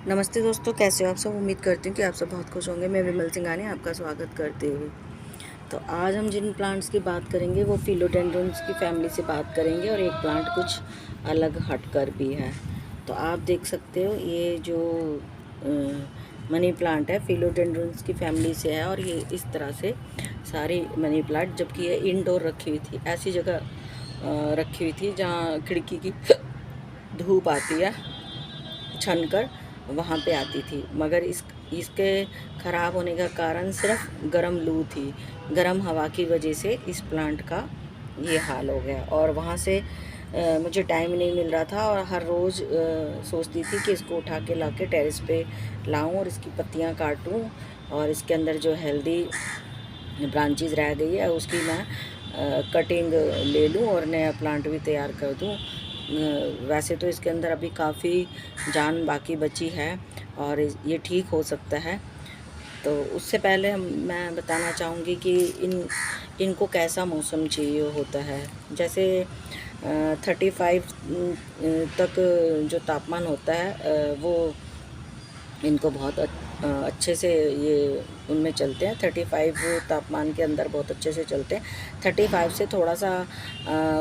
नमस्ते दोस्तों, कैसे हो आप सब। उम्मीद करती हूँ कि आप सब बहुत खुश होंगे। मैं विमल सिंघानी आपका स्वागत करती हूँ। तो आज हम जिन प्लांट्स की बात करेंगे वो फिलोडेंड्रॉन्स की फैमिली से बात करेंगे और एक प्लांट कुछ अलग हटकर भी है। तो आप देख सकते हो ये जो मनी प्लांट है फिलोडेंड्रॉन्स की फैमिली से है और ये इस तरह से सारी मनी प्लांट, जबकि ये इंडोर रखी हुई थी, ऐसी जगह रखी हुई थी जहाँ खिड़की की धूप आती है छन कर वहाँ पे आती थी। मगर इसके ख़राब होने का कारण सिर्फ गर्म लू थी। गर्म हवा की वजह से इस प्लांट का ये हाल हो गया। और वहाँ से मुझे टाइम नहीं मिल रहा था और हर रोज़ सोचती थी कि इसको उठा के ला के टेरेस पे लाऊं और इसकी पत्तियाँ काटूं और इसके अंदर जो हेल्दी ब्रांचेस रह गई है उसकी मैं कटिंग ले लूं और नया प्लांट भी तैयार कर दूं। वैसे तो इसके अंदर अभी काफ़ी जान बाकी बची है और ये ठीक हो सकता है। तो उससे पहले मैं बताना चाहूँगी कि इनको कैसा मौसम चाहिए होता है। जैसे 35 तक जो तापमान होता है वो इनको बहुत अच्छे से ये उनमें चलते हैं। 35 तापमान के अंदर बहुत अच्छे से चलते हैं। 35 से थोड़ा सा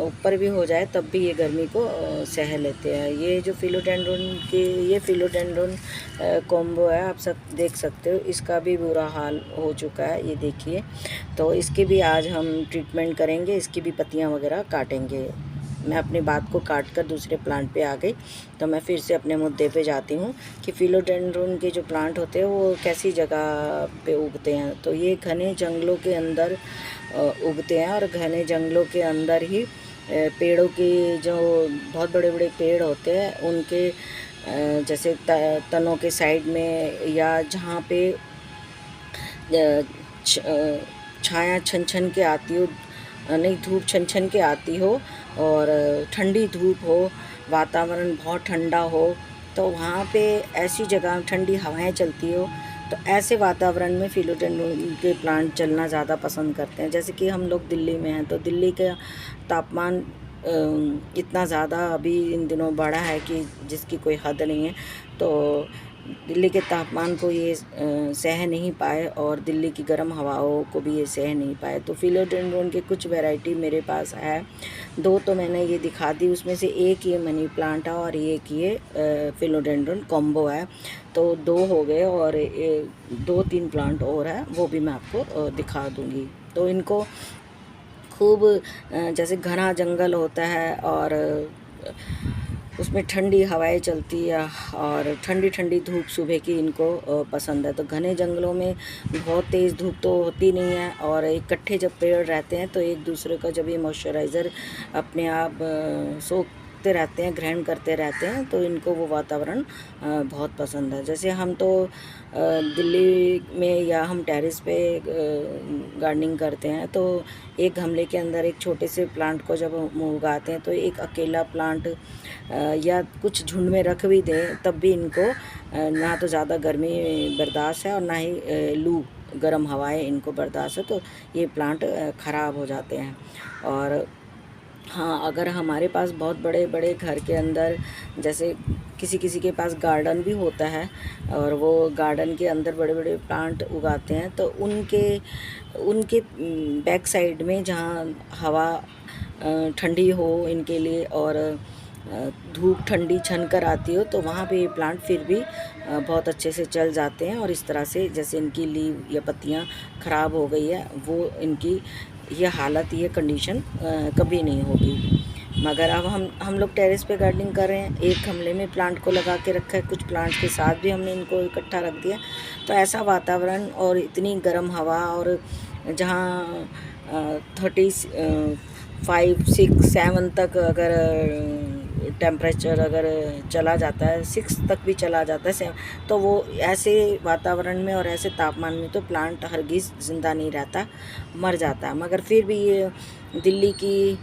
ऊपर भी हो जाए तब भी ये गर्मी को सह लेते हैं। ये जो फिलोडेंड्रोन कॉम्बो है, आप सब देख सकते हो, इसका भी बुरा हाल हो चुका है। ये देखिए, तो इसकी भी आज हम ट्रीटमेंट करेंगे, इसकी भी पत्तियाँ वगैरह काटेंगे। मैं अपनी बात को काट कर दूसरे प्लांट पे आ गई। तो मैं फिर से अपने मुद्दे पे जाती हूँ कि फिलोडेंड्रोन के जो प्लांट होते हैं वो कैसी जगह पे उगते हैं। तो ये घने जंगलों के अंदर उगते हैं और घने जंगलों के अंदर ही पेड़ों के जो बहुत बड़े बड़े पेड़ होते हैं उनके जैसे तनों के साइड में, या जहाँ पे छाया छन छन के आती हो, नहीं धूप छन छन के आती हो और ठंडी धूप हो, वातावरण बहुत ठंडा हो, तो वहाँ पे ऐसी जगह ठंडी हवाएं चलती हो, तो ऐसे वातावरण में फिलोडेंड्रोन के प्लांट चलना ज़्यादा पसंद करते हैं। जैसे कि हम लोग दिल्ली में हैं तो दिल्ली का तापमान इतना ज़्यादा अभी इन दिनों बढ़ा है कि जिसकी कोई हद नहीं है। तो दिल्ली के तापमान को ये सह नहीं पाए और दिल्ली की गर्म हवाओं को भी ये सह नहीं पाए। तो फिलोडेंड्रोन के कुछ वैरायटी मेरे पास है। दो तो मैंने ये दिखा दी, उसमें से एक ये मनी प्लांट है और एक ये फिलोडेंड्रोन कॉम्बो है। तो दो हो गए और 2-3 प्लांट और है, वो भी मैं आपको दिखा दूँगी। तो इनको खूब जैसे घना जंगल होता है और उसमें ठंडी हवाएं चलती है और ठंडी ठंडी धूप सुबह की इनको पसंद है। तो घने जंगलों में बहुत तेज़ धूप तो होती नहीं है और इकट्ठे जब पेड़ रहते हैं तो एक दूसरे का जब ये मॉइस्चराइज़र अपने आप सोखते रहते हैं, ग्रहण करते रहते हैं, तो इनको वो वातावरण बहुत पसंद है। जैसे हम तो दिल्ली में या हम टेरेस पे गार्डनिंग करते हैं तो एक गमले के अंदर एक छोटे से प्लांट को जब हम उगाते हैं तो एक अकेला प्लांट या कुछ झुंड में रख भी दें तब भी इनको ना तो ज़्यादा गर्मी बर्दाश्त है और ना ही लू गर्म हवाएं इनको बर्दाश्त है, तो ये प्लांट ख़राब हो जाते हैं। और हाँ, अगर हमारे पास बहुत बड़े बड़े घर के अंदर, जैसे किसी किसी के पास गार्डन भी होता है और वो गार्डन के अंदर बड़े बड़े प्लांट उगाते हैं, तो उनके उनके बैक साइड में जहाँ हवा ठंडी हो इनके लिए और धूप ठंडी छन कर आती हो, तो वहाँ पे ये प्लांट फिर भी बहुत अच्छे से चल जाते हैं। और इस तरह से जैसे इनकी लीव या पत्तियाँ ख़राब हो गई है, वो इनकी ये हालत, ये कंडीशन कभी नहीं होगी। मगर अब हम लोग टेरेस पे गार्डनिंग कर रहे हैं, एक गमले में प्लांट को लगा के रखा है, कुछ प्लांट के साथ भी हमने इनको इकट्ठा रख दिया। तो ऐसा वातावरण और इतनी गर्म हवा, और जहाँ 35, 6, 7 तक अगर टेम्परेचर अगर चला जाता है, 6 तक भी चला जाता है, तो वो ऐसे वातावरण में और ऐसे तापमान में तो प्लांट हरगिज़ ज़िंदा नहीं रहता, मर जाता है। मगर फिर भी ये दिल्ली की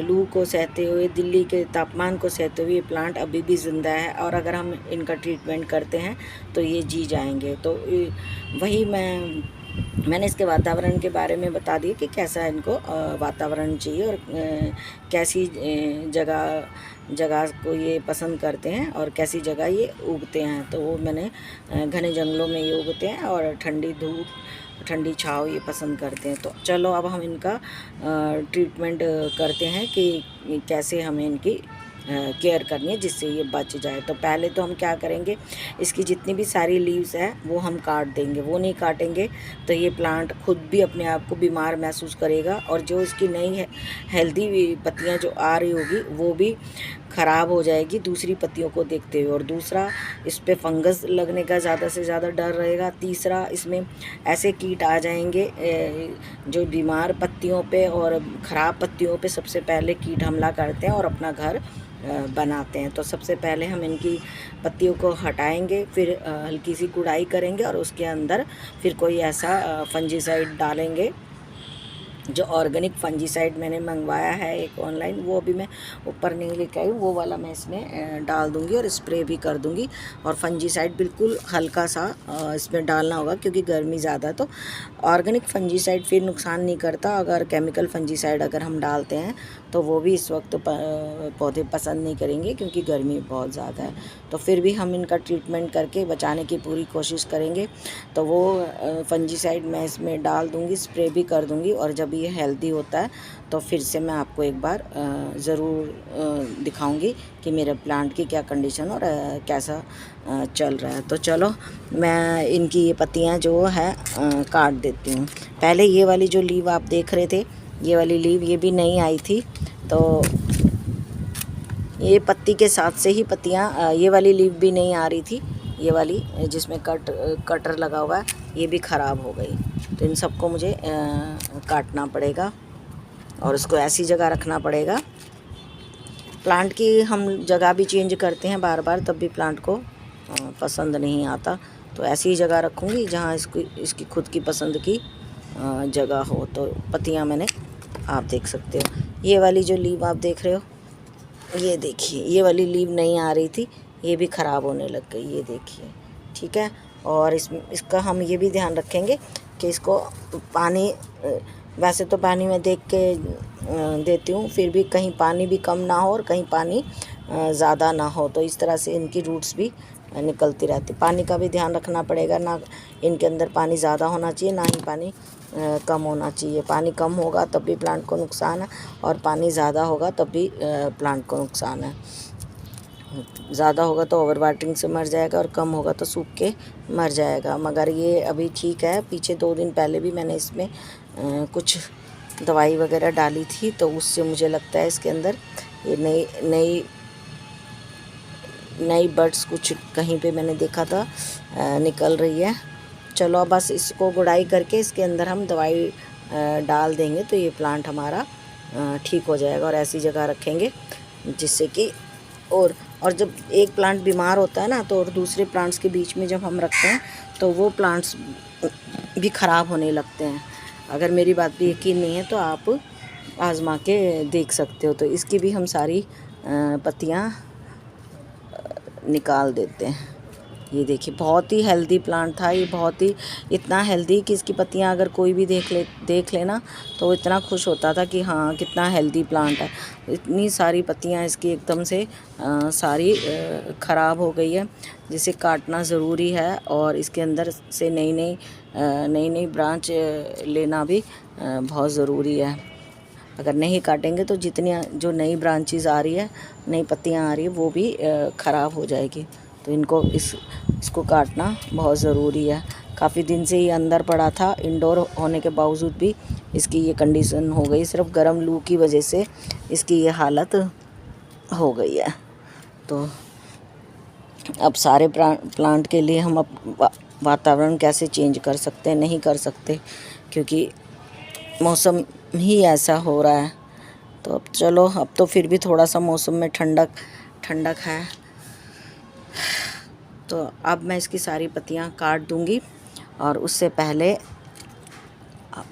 लू को सहते हुए, दिल्ली के तापमान को सहते हुए ये प्लांट अभी भी ज़िंदा है और अगर हम इनका ट्रीटमेंट करते हैं तो ये जी जाएंगे। तो वही मैं मैंने इसके वातावरण के बारे में बता दिया कि कैसा इनको वातावरण चाहिए और कैसी जगह जगह को ये पसंद करते हैं और कैसी जगह ये उगते हैं। तो वो मैंने घने जंगलों में ये उगते हैं और ठंडी धूप ठंडी छाँव ये पसंद करते हैं। तो चलो अब हम इनका ट्रीटमेंट करते हैं कि कैसे हमें इनकी केयर करनी है जिससे ये बच जाए। तो पहले तो हम क्या करेंगे, इसकी जितनी भी सारी लीव्स हैं वो हम काट देंगे। वो नहीं काटेंगे तो ये प्लांट खुद भी अपने आप को बीमार महसूस करेगा और जो इसकी नई हेल्दी पत्तियां जो आ रही होगी वो भी ख़राब हो जाएगी दूसरी पत्तियों को देखते हुए। और दूसरा, इस पे फंगस लगने का ज़्यादा से ज़्यादा डर रहेगा। तीसरा, इसमें ऐसे कीट आ जाएंगे जो बीमार पत्तियों पे और ख़राब पत्तियों पे सबसे पहले कीट हमला करते हैं और अपना घर बनाते हैं। तो सबसे पहले हम इनकी पत्तियों को हटाएंगे, फिर हल्की सी गुड़ाई करेंगे और उसके अंदर फिर कोई ऐसा फंजीसाइड डालेंगे। जो ऑर्गेनिक फंजीसाइड मैंने मंगवाया है एक ऑनलाइन, वो अभी मैं ऊपर नहीं लेके आई हूँ, वो वाला मैं इसमें डाल दूँगी और स्प्रे भी कर दूँगी। और फंजीसाइड बिल्कुल हल्का सा इसमें डालना होगा क्योंकि गर्मी ज़्यादा है। तो ऑर्गेनिक फंजीसाइड फिर नुकसान नहीं करता। अगर केमिकल फंजीसाइड अगर हम डालते हैं तो वो भी इस वक्त पौधे पसंद नहीं करेंगे क्योंकि गर्मी बहुत ज़्यादा है। तो फिर भी हम इनका ट्रीटमेंट करके बचाने की पूरी कोशिश करेंगे। तो वो फंजीसाइड मैं इसमें डाल दूँगी, स्प्रे भी कर दूँगी और जब ये हेल्दी होता है तो फिर से मैं आपको एक बार ज़रूर दिखाऊंगी कि मेरे प्लांट की क्या कंडीशन और कैसा चल रहा है। तो चलो मैं इनकी ये पत्तियां जो है काट देती हूँ। पहले ये वाली जो लीव आप देख रहे थे, ये वाली लीव ये भी नई आई थी। तो ये पत्ती के साथ से ही पत्तियां, ये वाली लीव भी नहीं आ रही थी, ये वाली जिसमें कटर लगा हुआ है ये भी ख़राब हो गई। तो इन सबको मुझे काटना पड़ेगा और उसको ऐसी जगह रखना पड़ेगा। प्लांट की हम जगह भी चेंज करते हैं बार बार, तब भी प्लांट को पसंद नहीं आता। तो ऐसी जगह रखूँगी जहाँ इसकी खुद की पसंद की जगह हो। तो पत्तियाँ मैंने, आप देख सकते हो, ये वाली जो लीव आप देख रहे हो, ये देखिए, ये वाली लीव नहीं आ रही थी, ये भी ख़राब होने लग गई, ये देखिए, ठीक है। और इसका हम ये भी ध्यान रखेंगे कि इसको पानी, वैसे तो पानी मैं देख के देती हूँ, फिर भी कहीं पानी भी कम ना हो और कहीं पानी ज़्यादा ना हो। तो इस तरह से इनकी रूट्स भी निकलती रहती। पानी का भी ध्यान रखना पड़ेगा, ना इनके अंदर पानी ज़्यादा होना चाहिए ना ही पानी कम होना चाहिए। पानी कम होगा तब भी प्लांट को नुकसान है और पानी ज़्यादा होगा तब भी प्लांट को नुकसान है। ज़्यादा होगा तो ओवर वाटरिंग से मर जाएगा और कम होगा तो सूख के मर जाएगा। मगर ये अभी ठीक है। पीछे 2 दिन पहले भी मैंने इसमें कुछ दवाई वगैरह डाली थी, तो उससे मुझे लगता है इसके अंदर ये नई बर्ड्स कुछ कहीं पे मैंने देखा था निकल रही है। चलो बस इसको गुड़ाई करके इसके अंदर हम दवाई डाल देंगे तो ये प्लांट हमारा ठीक हो जाएगा। और ऐसी जगह रखेंगे जिससे कि और जब एक प्लांट बीमार होता है ना, तो और दूसरे प्लांट्स के बीच में जब हम रखते हैं तो वो प्लांट्स भी ख़राब होने लगते हैं। अगर मेरी बात पे यकीन नहीं है तो आप आज़मा के देख सकते हो। तो इसकी भी हम सारी पत्तियाँ निकाल देते हैं। ये देखिए, बहुत ही हेल्दी प्लांट था ये, बहुत ही इतना हेल्दी कि इसकी पत्तियां अगर कोई भी देख लेना तो वो इतना खुश होता था कि हाँ कितना हेल्दी प्लांट है। इतनी सारी पत्तियां इसकी एकदम से सारी ख़राब हो गई है, जिसे काटना ज़रूरी है और इसके अंदर से नई ब्रांच लेना भी बहुत ज़रूरी है। अगर नहीं काटेंगे तो जितनी जो नई ब्रांचेस आ रही है, नई पत्तियां आ रही है, वो भी ख़राब हो जाएगी। तो इनको इसको काटना बहुत ज़रूरी है। काफ़ी दिन से ये अंदर पड़ा था, इंडोर होने के बावजूद भी इसकी ये कंडीशन हो गई। सिर्फ गर्म लू की वजह से इसकी ये हालत हो गई है। तो अब सारे प्लांट के लिए हम वातावरण कैसे चेंज कर सकते हैं? नहीं कर सकते क्योंकि मौसम ही ऐसा हो रहा है। तो अब चलो, अब तो फिर भी थोड़ा सा मौसम में ठंडक है। तो अब मैं इसकी सारी पत्तियां काट दूंगी और उससे पहले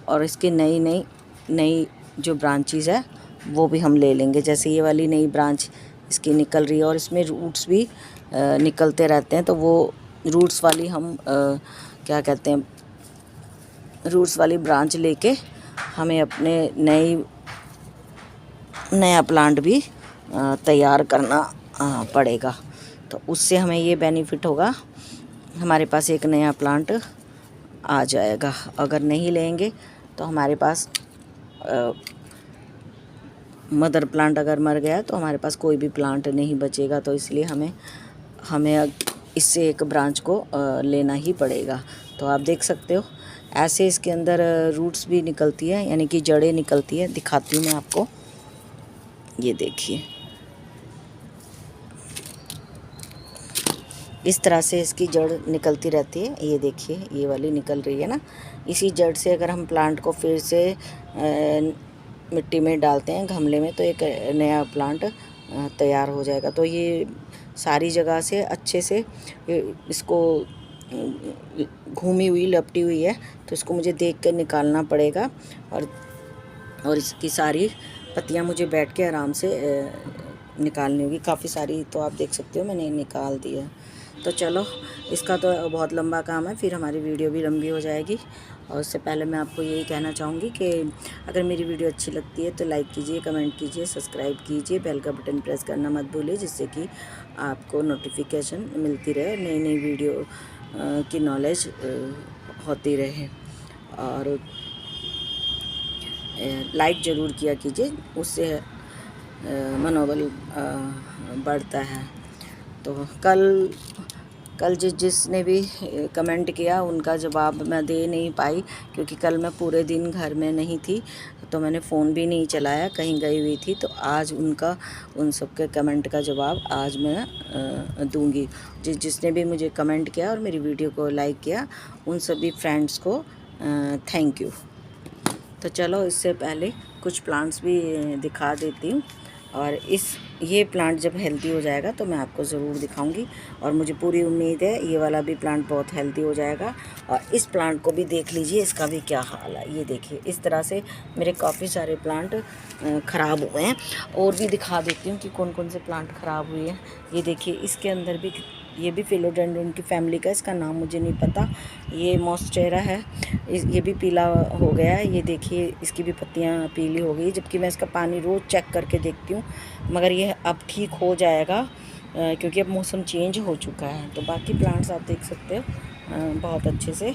और इसकी नई जो ब्रांचेस है वो भी हम ले लेंगे। जैसे ये वाली नई ब्रांच इसकी निकल रही है और इसमें रूट्स भी निकलते रहते हैं, तो वो रूट्स वाली हम क्या कहते हैं, रूट्स वाली ब्रांच लेके हमें अपने नया प्लांट भी तैयार करना पड़ेगा। तो उससे हमें ये बेनिफिट होगा, हमारे पास एक नया प्लांट आ जाएगा। अगर नहीं लेंगे तो हमारे पास मदर प्लांट अगर मर गया तो हमारे पास कोई भी प्लांट नहीं बचेगा। तो इसलिए हमें इससे एक ब्रांच को लेना ही पड़ेगा। तो आप देख सकते हो ऐसे इसके अंदर रूट्स भी निकलती है, यानी कि जड़ें निकलती है। दिखाती हूँ मैं आपको, ये देखिए इस तरह से इसकी जड़ निकलती रहती है। ये देखिए ये वाली निकल रही है ना। इसी जड़ से अगर हम प्लांट को फिर से मिट्टी में डालते हैं, गमले में, तो एक नया प्लांट तैयार हो जाएगा। तो ये सारी जगह से अच्छे से इसको घूमी हुई लपटी हुई है, तो इसको मुझे देख कर निकालना पड़ेगा। और इसकी सारी पत्तियां मुझे बैठ के आराम से निकालनी होगी। काफ़ी सारी तो आप देख सकते हो मैंने निकाल दी है। तो चलो, इसका तो बहुत लंबा काम है, फिर हमारी वीडियो भी लंबी हो जाएगी। और उससे पहले मैं आपको यही कहना चाहूँगी कि अगर मेरी वीडियो अच्छी लगती है तो लाइक कीजिए, कमेंट कीजिए, सब्सक्राइब कीजिए, बेल का बटन प्रेस करना मत भूलिए, जिससे कि आपको नोटिफिकेशन मिलती रहे, नई नई वीडियो की नॉलेज होती रहे। और लाइक ज़रूर किया कीजिए, उससे मनोबल बढ़ता है। तो कल जिसने भी कमेंट किया उनका जवाब मैं दे नहीं पाई, क्योंकि कल मैं पूरे दिन घर में नहीं थी, तो मैंने फ़ोन भी नहीं चलाया, कहीं गई हुई थी। तो आज उन सबके कमेंट का जवाब आज मैं दूंगी। जिसने भी मुझे कमेंट किया और मेरी वीडियो को लाइक किया, उन सभी फ्रेंड्स को थैंक यू। तो चलो, इससे पहले कुछ प्लांट्स भी दिखा देती हूँ। और ये प्लांट जब हेल्दी हो जाएगा तो मैं आपको ज़रूर दिखाऊंगी, और मुझे पूरी उम्मीद है ये वाला भी प्लांट बहुत हेल्दी हो जाएगा। और इस प्लांट को भी देख लीजिए, इसका भी क्या हाल है। ये देखिए इस तरह से मेरे काफ़ी सारे प्लांट ख़राब हुए हैं। और भी दिखा देती हूँ कि कौन कौन से प्लांट ख़राब हुए हैं। ये देखिए इसके अंदर भी, ये भी फिलोडेंड्रन की फैमिली का, इसका नाम मुझे नहीं पता। ये मॉन्स्टेरा है, ये भी पीला हो गया है। ये देखिए इसकी भी पत्तियां पीली हो गई, जबकि मैं इसका पानी रोज़ चेक करके देखती हूँ। मगर ये अब ठीक हो जाएगा, क्योंकि अब मौसम चेंज हो चुका है। तो बाकी प्लांट्स आप देख सकते हो बहुत अच्छे से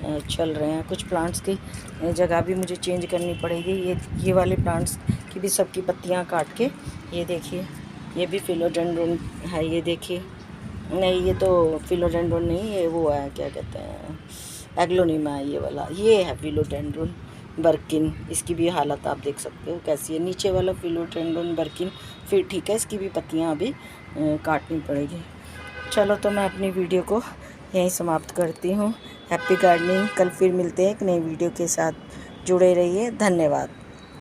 चल रहे हैं। कुछ प्लांट्स की जगह भी मुझे चेंज करनी पड़ेगी। ये वाले प्लांट्स की भी सबकी पत्तियाँ काट के, ये देखिए ये भी फिलोडेंड्रन है। ये देखिए, नहीं ये तो फिलोडेंड्रन नहीं, ये वो है, क्या कहते हैं, एग्लोनिमा है ये वाला। ये है फिलोडेंड्रन बर्किन, इसकी भी हालत आप देख सकते हो कैसी है। नीचे वाला फिलोडेंड्रन बर्किन फिर ठीक है, इसकी भी पत्तियां अभी काटनी पड़ेगी। चलो, तो मैं अपनी वीडियो को यहीं समाप्त करती हूँ। Happy gardening. कल फिर मिलते हैं एक नई वीडियो के साथ। जुड़े रहिए। धन्यवाद।